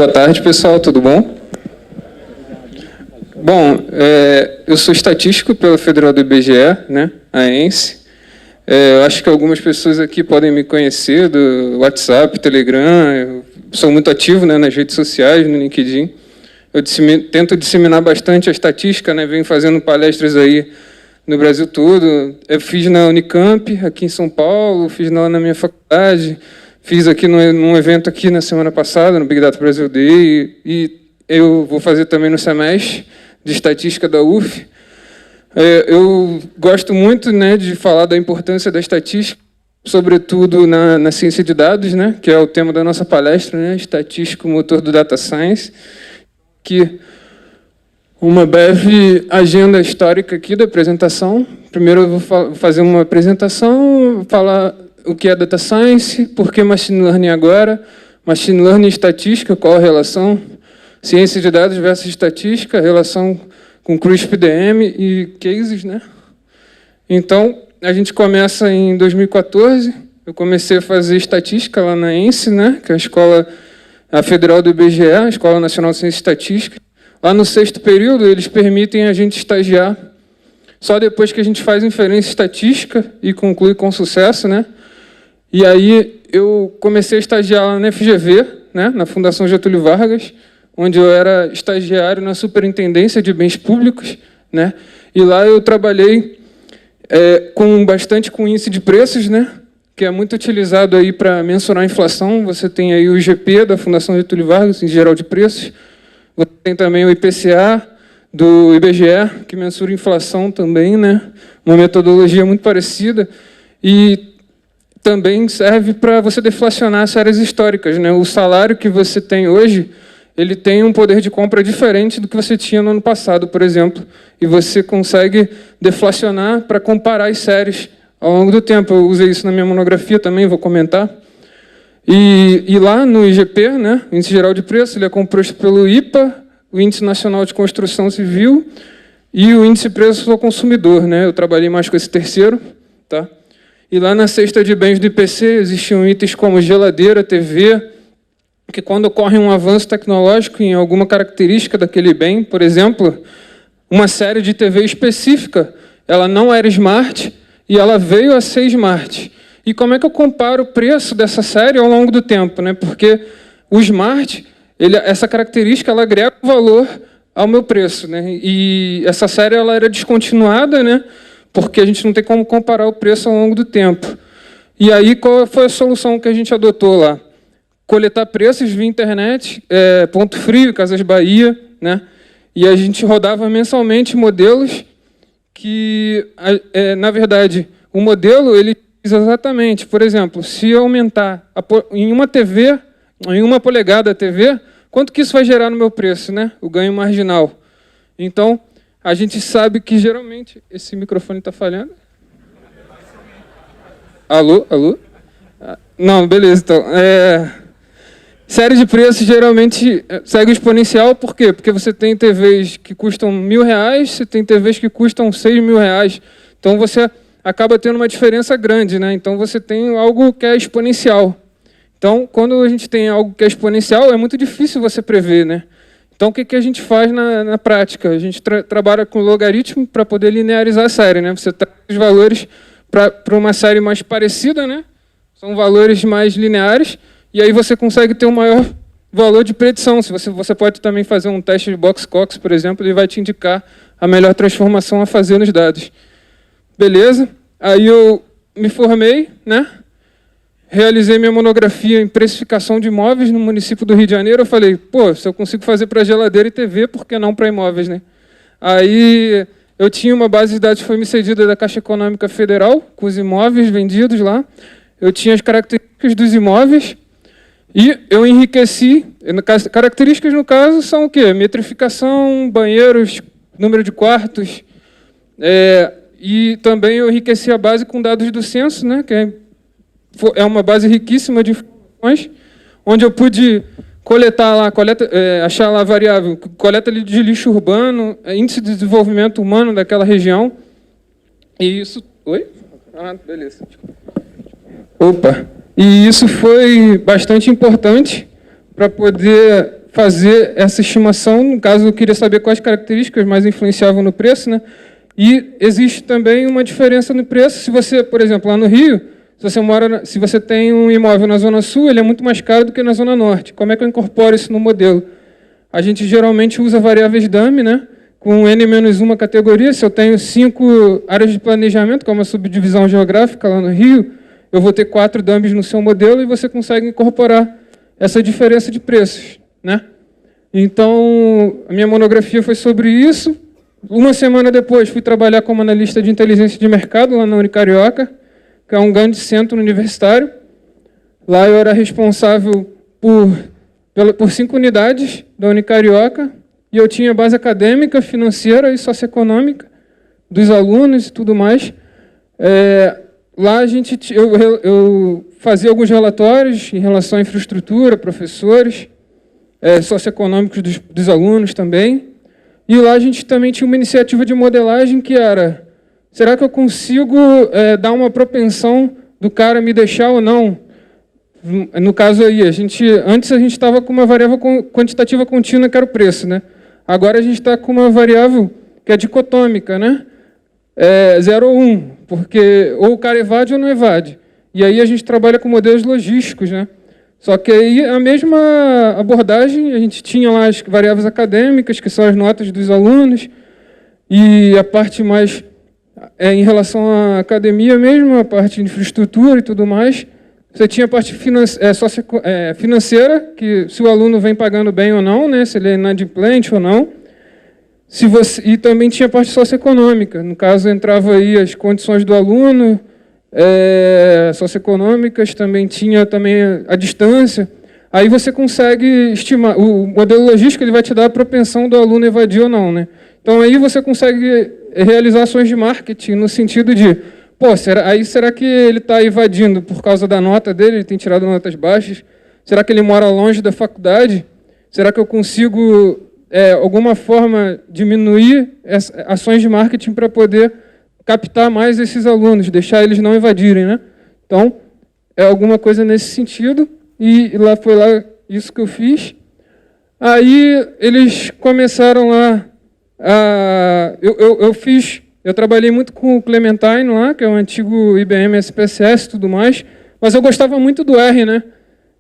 Boa tarde, pessoal, tudo bom? Bom, eu sou estatístico pela Federal do IBGE, né, a ENSE. Eu acho que algumas pessoas aqui podem me conhecer do WhatsApp, Telegram. Eu sou muito ativo, né, nas redes sociais, no LinkedIn. Eu tento disseminar bastante a estatística, né, venho fazendo palestras aí no Brasil todo. Eu fiz na Unicamp, aqui em São Paulo, fiz lá na minha faculdade, fiz aqui num evento aqui na semana passada, no Big Data Brasil Day, e eu vou fazer também no semestre de estatística da UF. Eu gosto muito, né, de falar da importância da estatística, sobretudo na ciência de dados, né, que é o tema da nossa palestra, né, estatística, motor do Data Science, que uma breve agenda histórica aqui da apresentação. Primeiro eu vou fazer uma apresentação, falar o que é Data Science, por que Machine Learning agora, Machine Learning e estatística, qual a relação, ciência de dados versus estatística, relação com CRISP-DM e cases, né? Então, a gente começa em 2014, eu comecei a fazer estatística lá na ENSE, né, que é a Federal do IBGE, a Escola Nacional de Ciência e Estatística. Lá no 6º período, eles permitem a gente estagiar só depois que a gente faz inferência estatística e conclui com sucesso, né? E aí eu comecei a estagiar lá na FGV, né, na Fundação Getúlio Vargas, onde eu era estagiário na Superintendência de Bens Públicos, né? E lá eu trabalhei bastante com índice de preços, né, que é muito utilizado aí para mensurar a inflação. Você tem aí o IGP da Fundação Getúlio Vargas, em geral de preços. Você tem também o IPCA do IBGE, que mensura inflação também, né? Uma metodologia muito parecida. E também serve para você deflacionar as séries históricas, né? O salário que você tem hoje, ele tem um poder de compra diferente do que você tinha no ano passado, por exemplo. E você consegue deflacionar para comparar as séries ao longo do tempo. Eu usei isso na minha monografia também, vou comentar. E lá no IGP, né, Índice Geral de Preço, ele é composto pelo IPA, o Índice Nacional de Construção Civil e o Índice de Preços ao Consumidor, né? Eu trabalhei mais com esse terceiro, tá? E lá na cesta de bens do IPC existiam itens como geladeira, TV, que quando ocorre um avanço tecnológico em alguma característica daquele bem, por exemplo, uma série de TV específica, ela não era smart e ela veio a ser smart. E como é que eu comparo o preço dessa série ao longo do tempo, né? Porque o smart, essa característica, ela agrega valor ao meu preço, né? E essa série ela era descontinuada, né? Porque a gente não tem como comparar o preço ao longo do tempo. E aí, qual foi a solução que a gente adotou lá? Coletar preços via internet, Ponto Frio, Casas Bahia, né? E a gente rodava mensalmente modelos que, na verdade, o modelo, ele diz exatamente, por exemplo, se aumentar em uma TV, em 1 polegada a TV, quanto que isso vai gerar no meu preço, né? O ganho marginal. Então, a gente sabe que, geralmente, esse microfone está falhando. Alô? Alô? Não, beleza, então. Série de preços, geralmente, segue exponencial. Por quê? Porque você tem TVs que custam R$1.000, você tem TVs que custam R$6.000. Então, você acaba tendo uma diferença grande, né? Então, você tem algo que é exponencial. Então, quando a gente tem algo que é exponencial, é muito difícil você prever, né? Então, o que a gente faz na prática? A gente trabalha com logaritmo para poder linearizar a série, né? Você traz os valores para uma série mais parecida, né? São valores mais lineares, e aí você consegue ter um maior valor de predição. Se você pode também fazer um teste de Box-Cox, por exemplo, ele vai te indicar a melhor transformação a fazer nos dados. Beleza? Aí eu me formei, né? Realizei minha monografia em precificação de imóveis no município do Rio de Janeiro. Eu falei, pô, se eu consigo fazer para geladeira e TV, por que não para imóveis, né? Aí eu tinha uma base de dados que foi me cedida da Caixa Econômica Federal, com os imóveis vendidos lá. Eu tinha as características dos imóveis e eu enriqueci. Características, no caso, são o quê? Metrificação, banheiros, número de quartos. E também eu enriqueci a base com dados do censo, né, que é uma base riquíssima de informações, onde eu pude coletar lá, achar lá a variável, coleta de lixo urbano, índice de desenvolvimento humano daquela região. E isso... Oi? Ah, beleza. Opa! E isso foi bastante importante para poder fazer essa estimação. No caso, eu queria saber quais características mais influenciavam no preço, né? E existe também uma diferença no preço. Se você, por exemplo, lá no Rio, se você tem um imóvel na Zona Sul, ele é muito mais caro do que na Zona Norte. Como é que eu incorporo isso no modelo? A gente geralmente usa variáveis dummy, né? Com N-1 categoria. Se eu tenho 5 áreas de planejamento, que é uma subdivisão geográfica lá no Rio, eu vou ter 4 dummies no seu modelo e você consegue incorporar essa diferença de preços, né? Então, a minha monografia foi sobre isso. Uma semana depois, fui trabalhar como analista de inteligência de mercado lá na Unicarioca, que é um grande centro universitário. Lá eu era responsável por 5 unidades da Unicarioca, e eu tinha base acadêmica, financeira e socioeconômica dos alunos e tudo mais. Lá eu fazia alguns relatórios em relação à infraestrutura, professores, socioeconômicos dos alunos também. E lá a gente também tinha uma iniciativa de modelagem que era: será que eu consigo dar uma propensão do cara me deixar ou não? No caso aí, antes a gente estava com uma variável quantitativa contínua, que era o preço, né? Agora a gente está com uma variável que é dicotômica, né? 0 ou 1, porque ou o cara evade ou não evade. E aí a gente trabalha com modelos logísticos, né? Só que aí a mesma abordagem, a gente tinha lá as variáveis acadêmicas, que são as notas dos alunos, e a parte mais em relação à academia mesmo, a parte de infraestrutura e tudo mais. Você tinha a parte financeira, que se o aluno vem pagando bem ou não, né, se ele é inadimplente ou não. E também tinha a parte socioeconômica. No caso, entrava aí as condições do aluno, socioeconômicas, também tinha a distância. Aí você consegue estimar. O modelo logístico ele vai te dar a propensão do aluno evadir ou não, né? Então aí você consegue realizar ações de marketing no sentido de: pô, será que ele está evadindo por causa da nota dele? Ele tem tirado notas baixas? Será que ele mora longe da faculdade? Será que eu consigo, alguma forma, diminuir ações de marketing para poder captar mais esses alunos, deixar eles não evadirem, né? Então, é alguma coisa nesse sentido, e foi lá isso que eu fiz. Aí eles começaram lá eu trabalhei muito com o Clementine lá, que é o antigo IBM SPSS e tudo mais, mas eu gostava muito do R, né?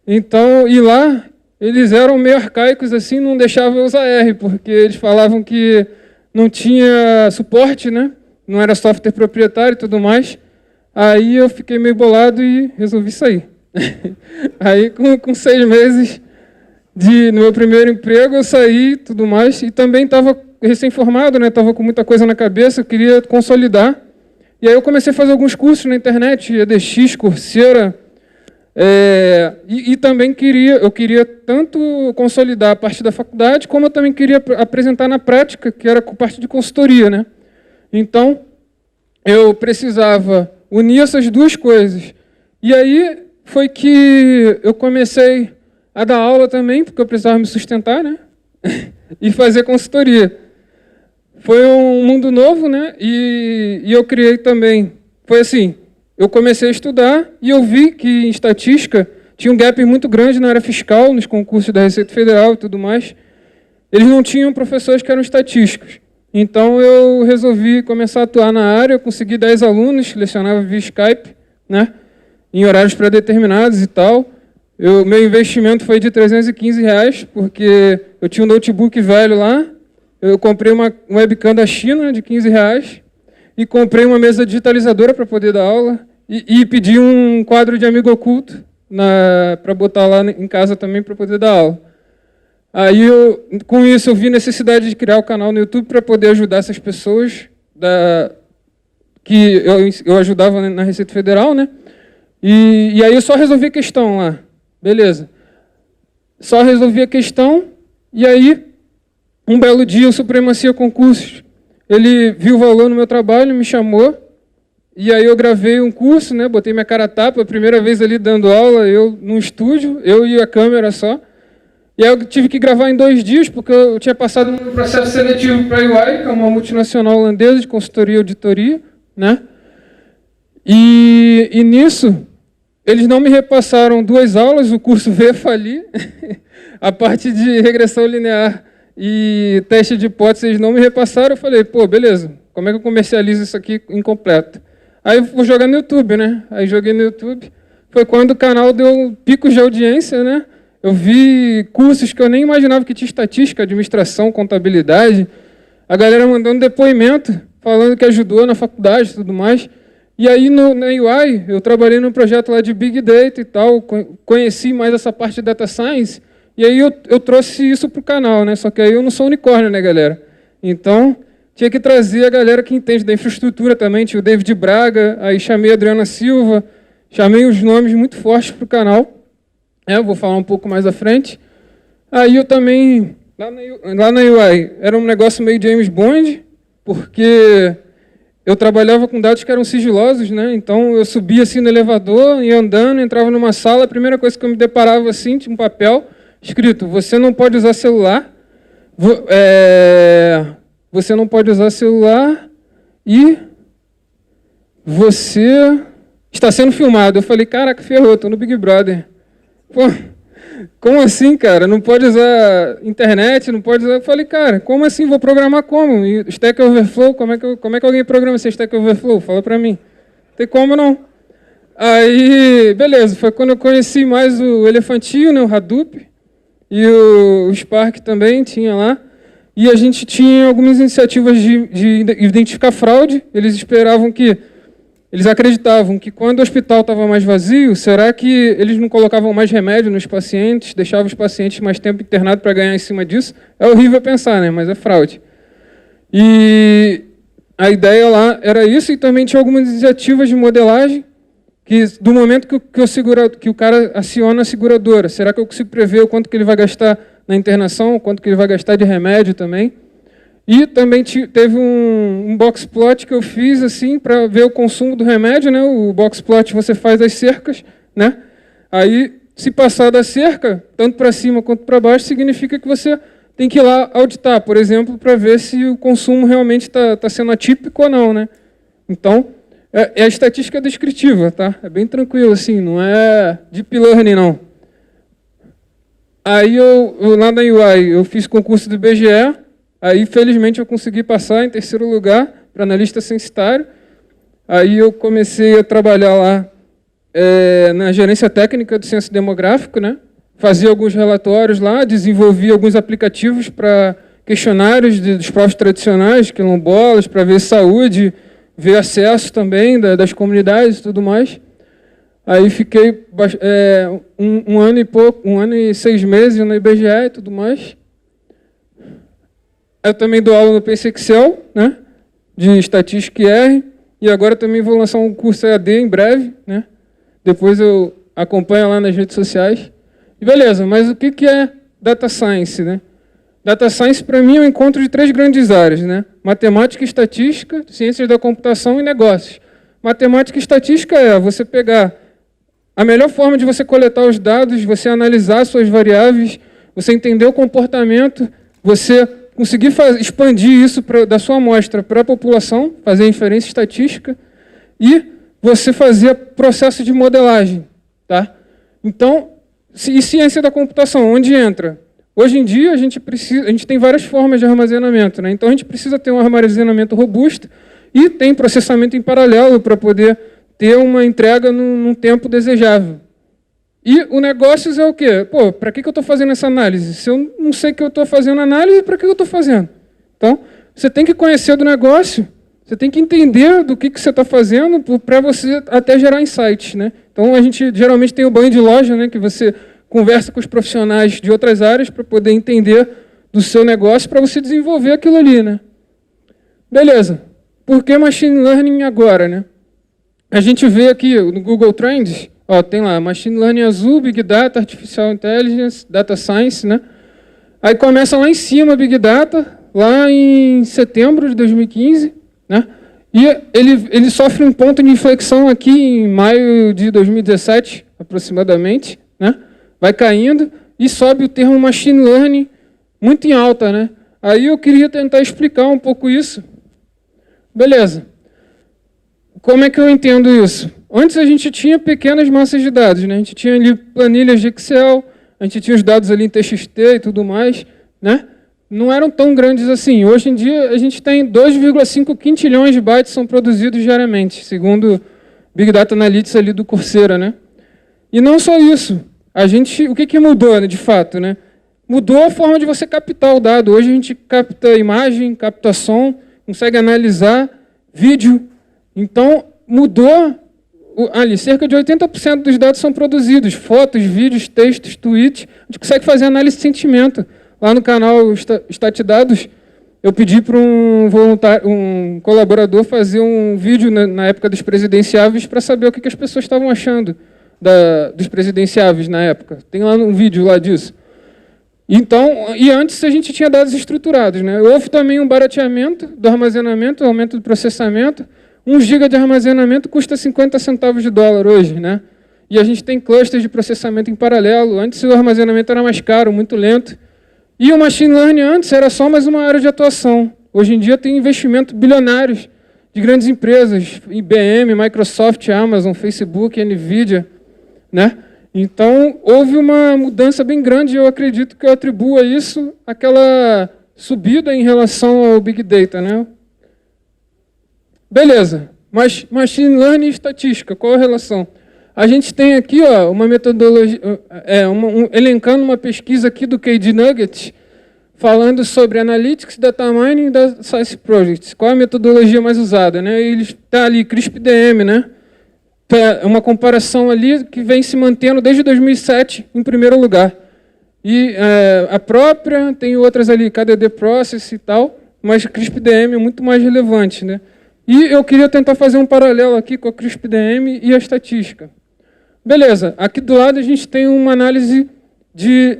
Então, e lá eles eram meio arcaicos assim, não deixavam eu usar R, porque eles falavam que não tinha suporte, né? Não era software proprietário e tudo mais. Aí eu fiquei meio bolado e resolvi sair. Aí com 6 meses no meu primeiro emprego eu saí e tudo mais, e também estava recém-formado, né? Estava com muita coisa na cabeça, eu queria consolidar. E aí eu comecei a fazer alguns cursos na internet, EDX, Coursera, e também eu queria tanto consolidar a parte da faculdade, como eu também queria apresentar na prática, que era com parte de consultoria, né? Então, eu precisava unir essas duas coisas. E aí foi que eu comecei a dar aula também, porque eu precisava me sustentar, né? E fazer consultoria. Foi um mundo novo, né? E eu criei também. Foi assim, eu comecei a estudar e eu vi que em estatística tinha um gap muito grande na área fiscal, nos concursos da Receita Federal e tudo mais. Eles não tinham professores que eram estatísticos. Então eu resolvi começar a atuar na área, eu consegui 10 alunos, lecionava via Skype, né? Em horários pré-determinados e tal. Meu investimento foi de R$315, porque eu tinha um notebook velho lá, eu comprei uma webcam da China de R$15 e comprei uma mesa digitalizadora para poder dar aula e pedi um quadro de amigo oculto para botar lá em casa também para poder dar aula. Aí, com isso, eu vi necessidade de criar o canal no YouTube para poder ajudar essas pessoas que eu ajudava na Receita Federal, né? E aí eu só resolvi a questão lá. Beleza. Só resolvi a questão, e aí, um belo dia, o Supremacia Concursos, ele viu o valor no meu trabalho, me chamou, e aí eu gravei um curso, né? Botei minha cara a tapa, a primeira vez ali dando aula, eu num estúdio, eu e a câmera só. E aí eu tive que gravar em 2 dias, porque eu tinha passado um processo seletivo para a EY, que é uma multinacional holandesa de consultoria e auditoria, né? E nisso, eles não me repassaram 2 aulas, o curso veio a falir. a parte de regressão linear e teste de hipótese eles não me repassaram. Eu falei, pô, beleza, como é que eu comercializo isso aqui incompleto? Aí eu vou jogar no YouTube, né? Aí joguei no YouTube. Foi quando o canal deu picos de audiência, né? Eu vi cursos que eu nem imaginava que tinha estatística, administração, contabilidade. A galera mandando depoimento, falando que ajudou na faculdade e tudo mais. E aí, na UI, eu trabalhei num projeto lá de Big Data e tal, conheci mais essa parte de Data Science, e aí eu trouxe isso para o canal, né? Só que aí eu não sou unicórnio, né, galera? Então, tinha que trazer a galera que entende da infraestrutura também, tinha o David Braga, aí chamei a Adriana Silva, chamei os nomes muito fortes para o canal, vou falar um pouco mais à frente. Aí eu também, lá na UI, era um negócio meio James Bond, porque eu trabalhava com dados que eram sigilosos, né? Então eu subia assim no elevador, ia andando, entrava numa sala, a primeira coisa que eu me deparava assim, tinha um papel escrito, você não pode usar celular, você não pode usar celular e você está sendo filmado. Eu falei, caraca, ferrou, estou no Big Brother. Pô, como assim, cara? Não pode usar internet, não pode usar... Eu falei, cara, como assim? Vou programar como? E Stack Overflow, como é que alguém programa sem Stack Overflow? Fala pra mim. Não tem como, não. Aí, beleza, foi quando eu conheci mais o Elefantinho, né, o Hadoop, e o Spark também tinha lá. E a gente tinha algumas iniciativas de identificar fraude. Eles acreditavam que quando o hospital estava mais vazio, será que eles não colocavam mais remédio nos pacientes, deixavam os pacientes mais tempo internados para ganhar em cima disso? É horrível pensar, né? Mas é fraude. E a ideia lá era isso, e também tinha algumas iniciativas de modelagem, que do momento que o cara aciona a seguradora, será que eu consigo prever o quanto que ele vai gastar na internação, o quanto que ele vai gastar de remédio também? E também teve um box plot que eu fiz assim para ver o consumo do remédio, né? O box plot você faz as cercas, né? Aí, se passar da cerca, tanto para cima quanto para baixo, significa que você tem que ir lá auditar, por exemplo, para ver se o consumo realmente está sendo atípico ou não, né? Então, é a estatística descritiva, tá? É bem tranquilo, assim, não é deep learning, não. Aí, lá na UI, eu fiz concurso do IBGE, aí, felizmente, eu consegui passar em terceiro lugar para analista censitário. Aí eu comecei a trabalhar lá na gerência técnica do censo demográfico, né? Fazia alguns relatórios lá, desenvolvia alguns aplicativos para questionários dos povos tradicionais, quilombolas, para ver saúde, ver acesso também das comunidades e tudo mais. Aí fiquei um ano e pouco, 1 ano e 6 meses no IBGE e tudo mais. Eu também dou aula no PC Excel, né, de Estatística e R, e agora também vou lançar um curso EAD em breve, né? Depois eu acompanho lá nas redes sociais. E beleza, mas o que é Data Science, né? Data Science, para mim, é um encontro de 3 grandes áreas, né? Matemática e estatística, ciências da computação e negócios. Matemática e estatística é você pegar a melhor forma de você coletar os dados, você analisar suas variáveis, você entender o comportamento, você conseguir expandir isso da sua amostra para a população, fazer inferência estatística, e você fazer processo de modelagem. Tá? Então, e ciência da computação, onde entra? Hoje em dia, a gente tem várias formas de armazenamento, né? Então, a gente precisa ter um armazenamento robusto e tem processamento em paralelo para poder ter uma entrega num tempo desejável. E o negócios é o quê? Pô, para que eu estou fazendo essa análise? Se eu não sei que eu estou fazendo análise, para que eu estou fazendo? Então, você tem que conhecer do negócio, você tem que entender do que você está fazendo para você até gerar insights, né? Então, a gente geralmente tem o banho de loja, né, que você conversa com os profissionais de outras áreas para poder entender do seu negócio para você desenvolver aquilo ali, né? Beleza. Por que Machine Learning agora, né? A gente vê aqui no Google Trends, ó, tem lá Machine Learning azul, Big Data, Artificial Intelligence, Data Science, né? Aí começa lá em cima Big Data, lá em setembro de 2015, né? E ele sofre um ponto de inflexão aqui em maio de 2017, aproximadamente, né? Vai caindo e sobe o termo Machine Learning muito em alta, né? Aí eu queria tentar explicar um pouco isso. Beleza. Como é que eu entendo isso? Antes a gente tinha pequenas massas de dados, né? A gente tinha ali planilhas de Excel, a gente tinha os dados ali em TXT e tudo mais, né? Não eram tão grandes assim. Hoje em dia, a gente tem 2,5 quintilhões de bytes são produzidos diariamente, segundo Big Data Analytics ali do Coursera, né? E não só isso. O que mudou, né, de fato, né? Mudou a forma de você captar o dado. Hoje a gente capta imagem, capta som, consegue analisar vídeo. Então, mudou ali. Cerca de 80% dos dados são produzidos. Fotos, vídeos, textos, tweets. A gente consegue fazer análise de sentimento. Lá no canal StatDados, eu pedi para um colaborador fazer um vídeo na época dos presidenciáveis para saber o que as pessoas estavam achando dos presidenciáveis na época. Tem lá um vídeo lá disso. Então, e antes a gente tinha dados estruturados, né? Houve também um barateamento do armazenamento, aumento do processamento. 1 GB de armazenamento custa 50 centavos de dólar hoje, né? E a gente tem clusters de processamento em paralelo. Antes o armazenamento era mais caro, muito lento. E o machine learning antes era só mais uma área de atuação. Hoje em dia tem investimento bilionários de grandes empresas, IBM, Microsoft, Amazon, Facebook, Nvidia, né? Então, houve uma mudança bem grande, e eu acredito que eu atribuo a isso aquela subida em relação ao Big Data, né? Beleza, mas Machine Learning e estatística, qual a relação? A gente tem aqui ó, uma metodologia, elencando uma pesquisa aqui do KD Nuggets, falando sobre Analytics, Data Mining e Data Science Projects. Qual é a metodologia mais usada, né? Ele está ali, CRISP-DM, né? É uma comparação ali que vem se mantendo desde 2007 em primeiro lugar. E a própria, tem outras ali, KDD Process e tal, mas CRISP-DM é muito mais relevante, né? E eu queria tentar fazer um paralelo aqui com a CRISP-DM e a estatística. Beleza, aqui do lado a gente tem uma análise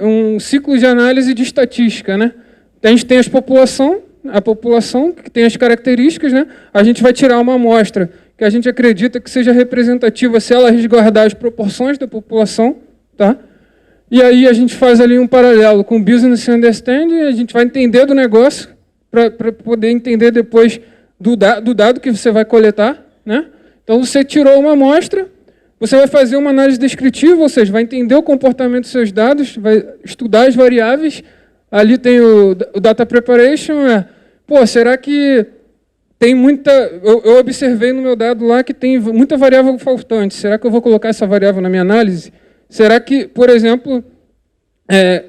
um ciclo de análise de estatística, né? A gente tem a população que tem as características, né? A gente vai tirar uma amostra que a gente acredita que seja representativa se ela resguardar as proporções da população, tá? E aí a gente faz ali um paralelo com o Business Understanding, a gente vai entender do negócio para poder entender depois do dado que você vai coletar, né? Então você tirou uma amostra, você vai fazer uma análise descritiva, ou seja, vai entender o comportamento dos seus dados, vai estudar as variáveis. Ali tem o Data Preparation, será que tem muita... Eu observei no meu dado lá que tem muita variável faltante. Será que eu vou colocar essa variável na minha análise? Será que, por exemplo,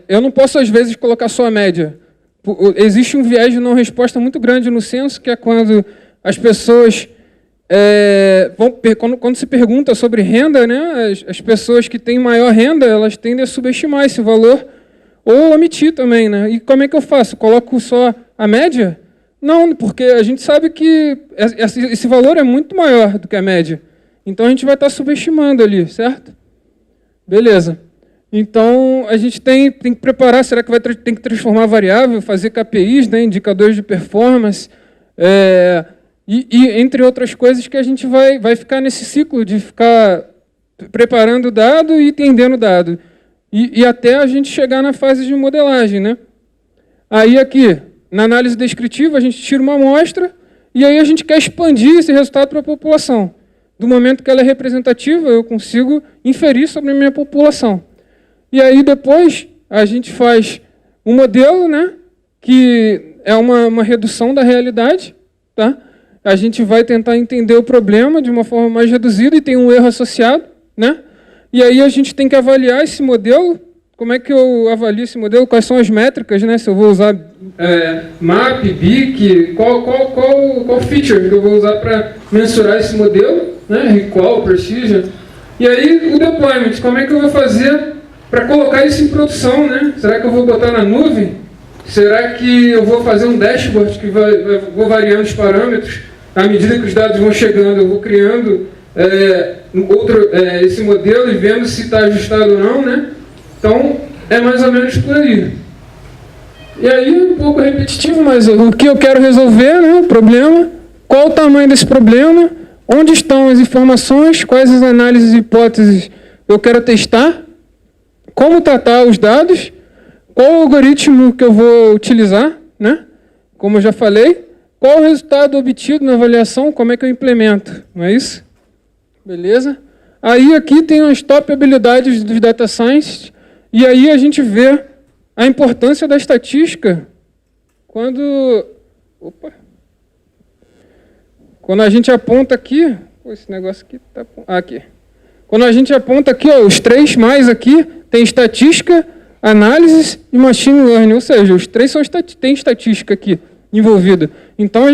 eu não posso, às vezes, colocar só a média? Existe um viés de não resposta muito grande no censo, que é quando as pessoas... quando se pergunta sobre renda, né, as pessoas que têm maior renda, elas tendem a subestimar esse valor ou omitir também, né? E como é que eu faço? Coloco só a média? Não, porque a gente sabe que esse valor é muito maior do que a média. Então a gente vai estar subestimando ali, certo? Beleza. Então a gente tem que preparar, será que tem que transformar a variável, fazer KPIs, né, indicadores de performance, e entre outras coisas que a gente vai ficar nesse ciclo de ficar preparando o dado e entendendo o dado. E até a gente chegar na fase de modelagem, né? Aí aqui, na análise descritiva, a gente tira uma amostra e aí a gente quer expandir esse resultado para a população. Do momento que ela é representativa, eu consigo inferir sobre a minha população. E aí depois a gente faz um modelo, né, que é uma redução da realidade, tá? A gente vai tentar entender o problema de uma forma mais reduzida e tem um erro associado, né? E aí a gente tem que avaliar esse modelo. Como é que eu avalio esse modelo? Quais são as métricas, né? Se eu vou usar MAP, BIC, qual feature que eu vou usar para mensurar esse modelo, né? Recall, Precision. E aí o deployment, como é que eu vou fazer para colocar isso em produção, né? Será que eu vou botar na nuvem? Será que eu vou fazer um dashboard que vou variando os parâmetros? À medida que os dados vão chegando, eu vou criando esse modelo e vendo se está ajustado ou não, né? Então, é mais ou menos por aí. E aí, um pouco repetitivo, mas o que eu quero resolver, né? O problema, qual o tamanho desse problema, onde estão as informações, quais as análises e hipóteses eu quero testar, como tratar os dados, qual o algoritmo que eu vou utilizar, né? Como eu já falei, qual o resultado obtido na avaliação, como é que eu implemento, não é isso? Beleza? Aí aqui tem as top habilidades dos data science. E aí a gente vê a importância da estatística quando a gente aponta aqui, esse negócio aqui está aqui. Quando a gente aponta aqui, ó, os 3 mais aqui, tem estatística, análise e machine learning, ou seja, os 3 tem estatística aqui envolvida. Então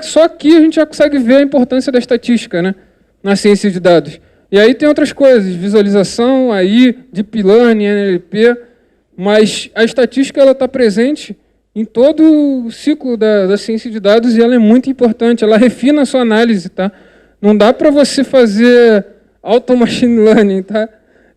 só aqui a gente já consegue ver a importância da estatística, né, na ciência de dados. E aí tem outras coisas, visualização, AI, deep learning, NLP, mas a estatística está presente em todo o ciclo da ciência de dados e ela é muito importante, ela refina a sua análise, tá? Não dá para você fazer auto-machine learning, tá?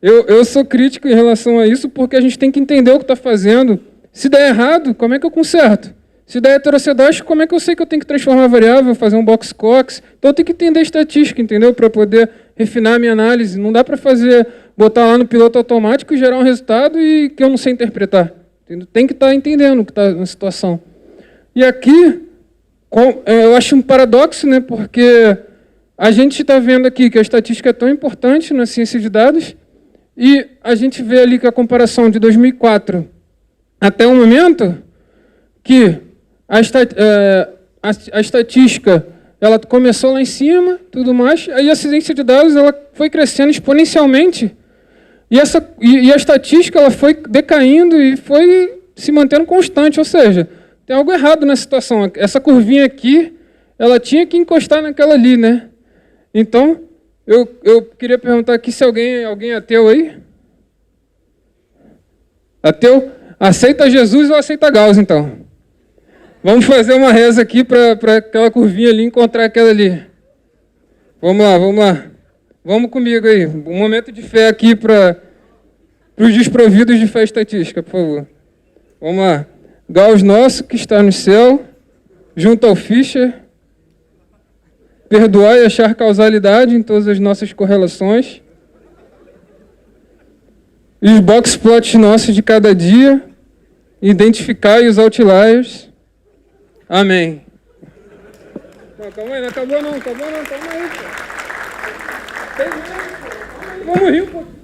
Eu sou crítico em relação a isso porque a gente tem que entender o que está fazendo. Se der errado, como é que eu conserto? Se der heterocedástico, como é que eu sei que eu tenho que transformar a variável, fazer um box cox? Então eu tenho que entender estatística, entendeu? Para poder refinar a minha análise. Não dá para botar lá no piloto automático e gerar um resultado e que eu não sei interpretar. Entendeu? Tem que estar entendendo o que está na situação. E aqui, eu acho um paradoxo, né? Porque a gente está vendo aqui que a estatística é tão importante na ciência de dados e a gente vê ali que a comparação de 2004 até o momento que a estatística ela começou lá em cima, tudo mais, aí a ciência de dados ela foi crescendo exponencialmente e a estatística ela foi decaindo e foi se mantendo constante, ou seja, tem algo errado na situação. Essa curvinha aqui, ela tinha que encostar naquela ali, né? Então, eu queria perguntar aqui se alguém é ateu aí? Ateu? Aceita Jesus ou aceita Gauss, então? Vamos fazer uma reza aqui para aquela curvinha ali encontrar aquela ali. Vamos lá. Vamos comigo aí. Um momento de fé aqui para os desprovidos de fé estatística, por favor. Vamos lá. Gauss nosso, que está no céu, junto ao Fischer, perdoar e achar causalidade em todas as nossas correlações. E os box plots nossos de cada dia, identificar os outliers. Amém. Não, calma aí, não acabou não, calma aí. Vamos rir um pouquinho.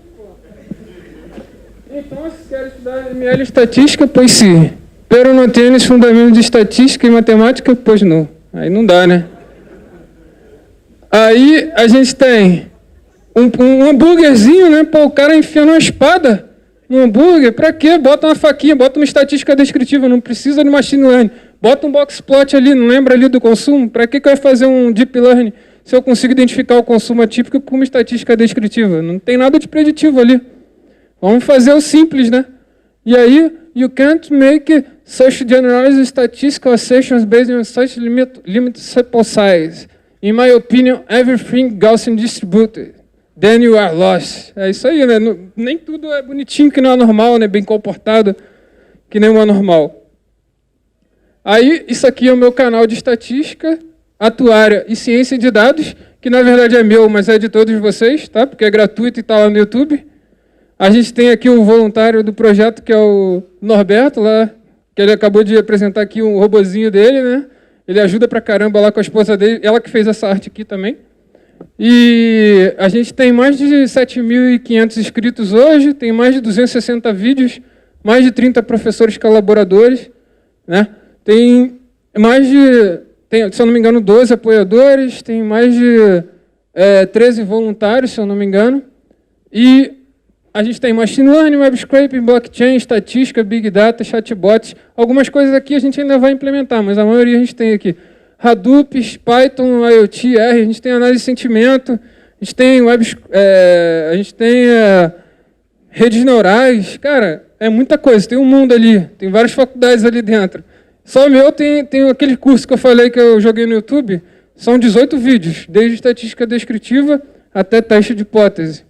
Então, se quer estudar ML estatística, pois sim. Pero não tienes fundamento de estatística e matemática, pois não. Aí não dá, né? Aí a gente tem um hambúrguerzinho, né? Pô, o cara enfiando uma espada no hambúrguer, pra quê? Bota uma faquinha, bota uma estatística descritiva, não precisa de machine learning. Bota um box plot ali, não lembra ali do consumo? Para que eu ia fazer um deep learning se eu consigo identificar o consumo atípico com uma estatística descritiva? Não tem nada de preditivo ali. Vamos fazer o simples, né? E aí, you can't make such generalized statistical assertions based on such limited sample size. In my opinion, everything Gaussian distributed. Then you are lost. É isso aí, né? Nem tudo é bonitinho que não é normal, né? Bem comportado que nem o anormal. Aí, isso aqui é o meu canal de estatística, atuária e ciência de dados, que na verdade é meu, mas é de todos vocês, tá? Porque é gratuito e está lá no YouTube. A gente tem aqui o voluntário do projeto, que é o Norberto, lá, que ele acabou de apresentar aqui um robozinho dele, né? Ele ajuda pra caramba lá com a esposa dele, ela que fez essa arte aqui também. E a gente tem mais de 7.500 inscritos hoje, tem mais de 260 vídeos, mais de 30 professores colaboradores, né? Tem mais de, se eu não me engano, 12 apoiadores, tem mais de 13 voluntários, se eu não me engano. E a gente tem machine learning, web scraping, blockchain, estatística, big data, chatbots. Algumas coisas aqui a gente ainda vai implementar, mas a maioria a gente tem aqui. Hadoop, Python, IoT, R, a gente tem análise de sentimento, a gente tem redes neurais. Cara, é muita coisa, tem um mundo ali, tem várias faculdades ali dentro. Só o meu tem aquele curso que eu falei que eu joguei no YouTube, são 18 vídeos, desde estatística descritiva até teste de hipótese.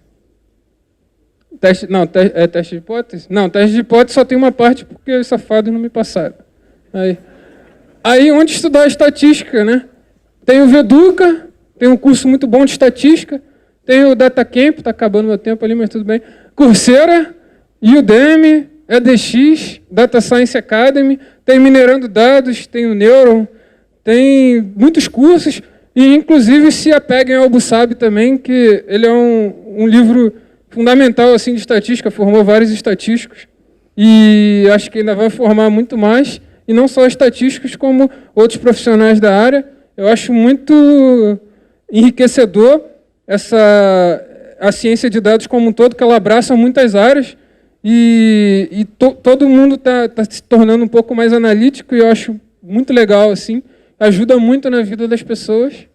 Teste de hipótese? Não, teste de hipótese só tem uma parte porque os safados não me passaram. Aí onde estudar estatística, né? Tem o Veduca, tem um curso muito bom de estatística, tem o DataCamp, está acabando meu tempo ali, mas tudo bem. Coursera, Udemy, EDX, Data Science Academy, tem Minerando Dados, tem o Neuron, tem muitos cursos, e inclusive se apeguem ao Busab também, que ele é um livro fundamental assim, de estatística, formou vários estatísticos, e acho que ainda vai formar muito mais, e não só estatísticos, como outros profissionais da área. Eu acho muito enriquecedor a ciência de dados como um todo, que ela abraça muitas áreas, e todo mundo está se tornando um pouco mais analítico, e eu acho muito legal, assim, ajuda muito na vida das pessoas.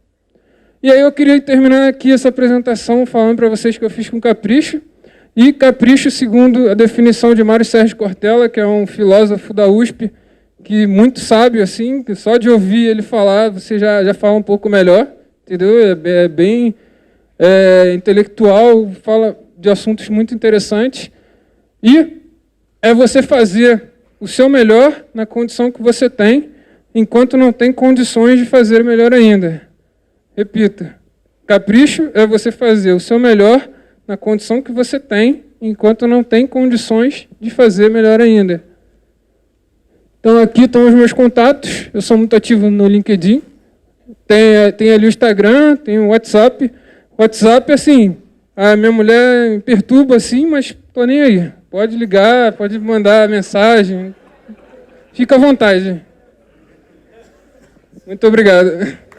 E aí eu queria terminar aqui essa apresentação falando para vocês que eu fiz com capricho. E capricho, segundo a definição de Mário Sérgio Cortella, que é um filósofo da USP, que muito sábio, assim, que só de ouvir ele falar, você já fala um pouco melhor, entendeu? É bem intelectual, fala de assuntos muito interessantes. E é você fazer o seu melhor na condição que você tem, enquanto não tem condições de fazer melhor ainda. Repita, capricho é você fazer o seu melhor na condição que você tem, enquanto não tem condições de fazer melhor ainda. Então aqui estão os meus contatos, eu sou muito ativo no LinkedIn, tem ali o Instagram, tem o WhatsApp. WhatsApp, assim, a minha mulher me perturba assim, mas tô nem aí. Pode ligar, pode mandar mensagem, fica à vontade. Muito obrigado.